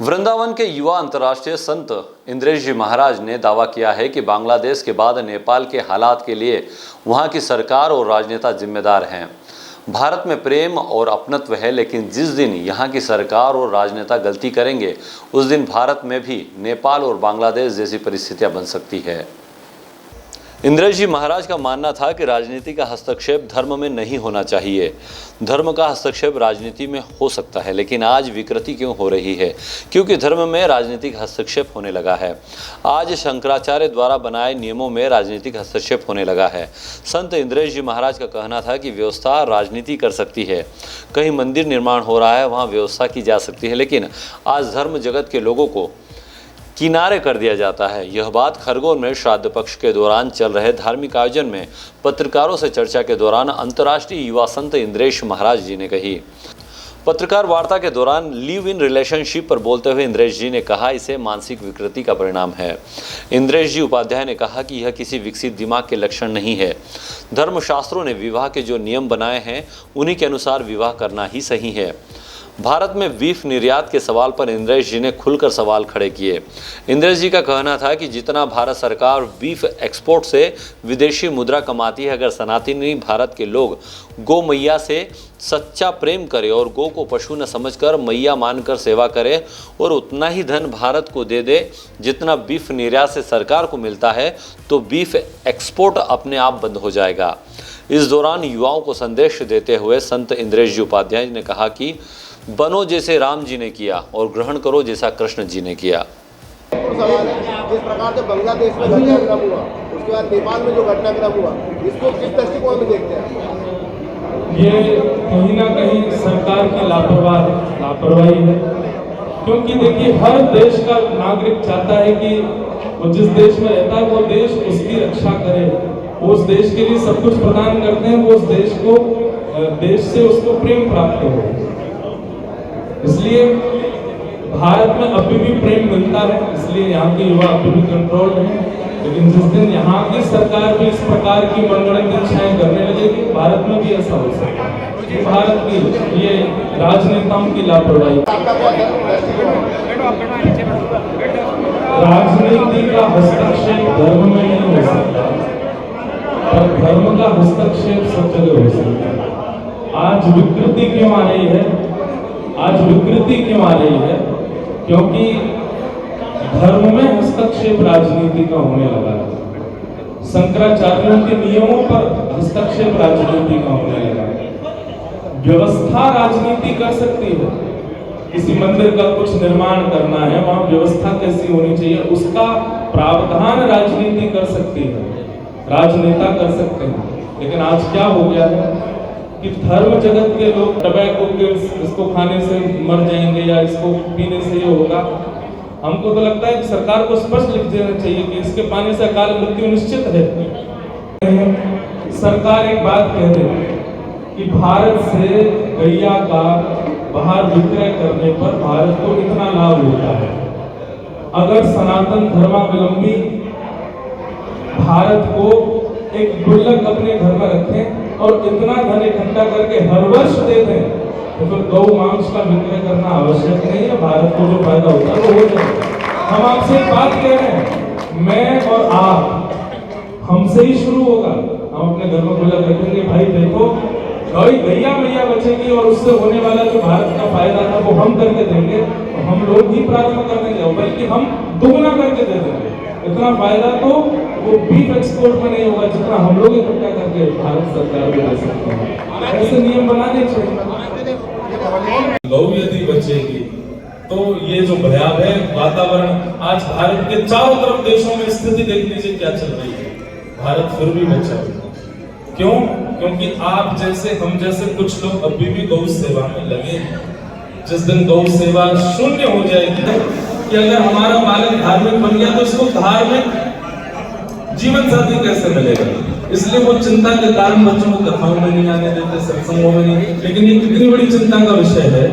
वृंदावन के युवा अंतर्राष्ट्रीय संत इंद्रेश जी महाराज ने दावा किया है कि बांग्लादेश के बाद नेपाल के हालात के लिए वहां की सरकार और राजनेता जिम्मेदार हैं। भारत में प्रेम और अपनत्व है, लेकिन जिस दिन यहां की सरकार और राजनेता गलती करेंगे उस दिन भारत में भी नेपाल और बांग्लादेश जैसी परिस्थितियां बन सकती है। इंद्रेश जी महाराज का मानना था कि राजनीति का हस्तक्षेप धर्म में नहीं होना चाहिए। धर्म का हस्तक्षेप राजनीति में हो सकता है, लेकिन आज विकृति क्यों हो रही है? क्योंकि धर्म में राजनीतिक हस्तक्षेप होने लगा है। आज शंकराचार्य द्वारा बनाए नियमों में राजनीतिक हस्तक्षेप होने लगा है। संत इंद्रेश जी महाराज का कहना था कि व्यवस्था राजनीति कर सकती है। कहीं मंदिर निर्माण हो रहा है, वहाँ व्यवस्था की जा सकती है, लेकिन आज धर्म जगत के लोगों को किनारे कर दिया जाता है। यह बात खरगोन में श्राद्ध पक्ष के दौरान चल रहे धार्मिक आयोजन में पत्रकारों से चर्चा के दौरान अंतर्राष्ट्रीय युवा संत इंद्रेश महाराज जी ने कही। पत्रकार वार्ता के दौरान लिव इन रिलेशनशिप पर बोलते हुए इंद्रेश जी ने कहा, इसे मानसिक विकृति का परिणाम है। इंद्रेश जी उपाध्याय ने कहा कि यह किसी विकसित दिमाग के लक्षण नहीं है। धर्मशास्त्रों ने विवाह के जो नियम बनाए हैं उन्हीं के अनुसार विवाह करना ही सही है। भारत में बीफ निर्यात के सवाल पर इंद्रेश जी ने खुलकर सवाल खड़े किए। इंद्रेश जी का कहना था कि जितना भारत सरकार बीफ एक्सपोर्ट से विदेशी मुद्रा कमाती है, अगर सनातनी भारत के लोग गौ मैया से सच्चा प्रेम करें और गौ को पशु न समझकर मैया मानकर सेवा करें और उतना ही धन भारत को दे दे जितना बीफ निर्यात से सरकार को मिलता है, तो बीफ एक्सपोर्ट अपने आप बंद हो जाएगा। इस दौरान युवाओं को संदेश देते हुए संत इंद्रेश जी उपाध्याय ने कहा कि बनो जैसे राम जी ने किया और ग्रहण करो जैसा कृष्ण जी ने किया। जिस प्रकार से बांग्लादेश में घटनाक्रम हुआ, उसके बाद नेपाल में जो घटनाक्रम हुआ, इसको किस दृष्टिकोण में देखते हैं? ये कहीं ना कहीं सरकार की लापरवाही है। क्योंकि देखिए, हर देश का नागरिक चाहता है कि वो जिस देश में रहता है वो देश उसकी रक्षा करे, उस देश के लिए सब कुछ प्रदान करते हैं, वो उस देश से उसको प्रेम प्राप्त हो। इसलिए भारत में अभी भी प्रेम मिलता है, इसलिए यहाँ के युवा अभी भी कंट्रोल है। लेकिन जिस दिन यहाँ की सरकार भी इस प्रकार की मनगढ़ंत इच्छाएं करने लगेगी, भारत में भी ऐसा हो सकता है। भारत की ये राजनेताओं की लापरवाही। राजनीति का हस्तक्षेप धर्म में नहीं हो सकता, पर धर्म का हस्तक्षेप सब जगह हो सकता है। आज विकृति क्यों आ रही है? क्योंकि धर्म में हस्तक्षेप राजनीति का होने लगा है। शंकराचार्यों के नियमों पर हस्तक्षेप राजनीति का होने लगा है। व्यवस्था राजनीति कर सकती है। किसी मंदिर का कुछ निर्माण करना है, वहां व्यवस्था कैसी होनी चाहिए, उसका प्रावधान राजनीति कर सकती है, राजनेता कर सकते हैं। लेकिन आज क्या हो गया है कि धर्म जगत के लोग टबैको के इसको खाने से मर जाएंगे या इसको पीने से ये होगा। हमको तो लगता है कि सरकार को स्पष्ट लिख देना चाहिए कि इसके पानी से अकाल मृत्यु निश्चित है। सरकार एक बात कह दे कि भारत से गैया का बाहर विक्रय करने पर भारत को इतना लाभ होता है। अगर सनातन धर्मावलंबी भारत को एक गुल्लक अपने घर में रखें और इतना धन इकट्ठा करके हर वर्ष दे दें, तो फिर गौ मांस का विक्रय करना आवश्यक नहीं है। भारत को जो फायदा होता है वो हो जाएगा। हम आपसे बात कह रहे हैं, मैं और आप, हमसे ही शुरू होगा। हम अपने घर में गुल्लक रखेंगे, भाई देखो गैया मैया बचेगी और उससे होने वाला जो भारत का फायदा था वो हम करके देंगे, तो हम लोग ही प्रारंभ कर देंगे, बल्कि हम दुगना करके दे देंगे। इतना फायदा तो वो बीफ एक्सपोर्ट में नहीं होगा जितना हम लोग इकट्ठा करके भारत सरकार को दे सकते हैं। ऐसे नियम बनाने चाहिए। गौ यदि बचेगी तो ये जो भयावह वातावरण आज भारत के चारों तरफ देशों में स्थिति देख लीजिए क्या चल रही है, भारत फिर भी बचा। क्यों? क्योंकि आप जैसे हम जैसे कुछ लोग अभी भी गौ सेवा में लगे हैं। जिस दिन गौ सेवा शून्य हो जाएगी कि अगर हमारा बालक धार्मिक बन गया तो इसको धार्मिक जीवन साथी कैसे मिलेगा? इसलिए वो चिंता के कारण बच्चों को कथाओं में नहीं आने देते, सत्संगों में नहीं। लेकिन ये कितनी बड़ी चिंता का विषय है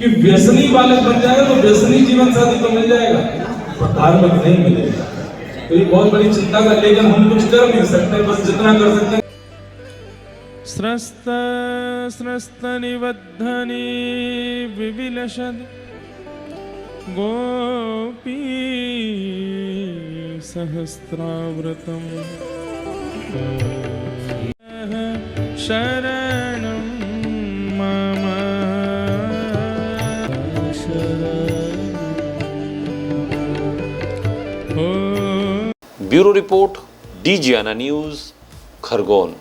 कि व्यसनी बालक बन जाएगा तो व्यसनी जीवन साथी तो मिल जाएगा, पर धार्मिक नहीं मिलेगा। तो ये बहुत बड़ी चिंता का, लेकिन हम कुछ कर नहीं सकते, बस जितना कर सकते हैं। स्रस्त निबद्धनी विविलशद गोपी सहस्राव्रतम शरणं मम bureau report, DGNA news, Khargone.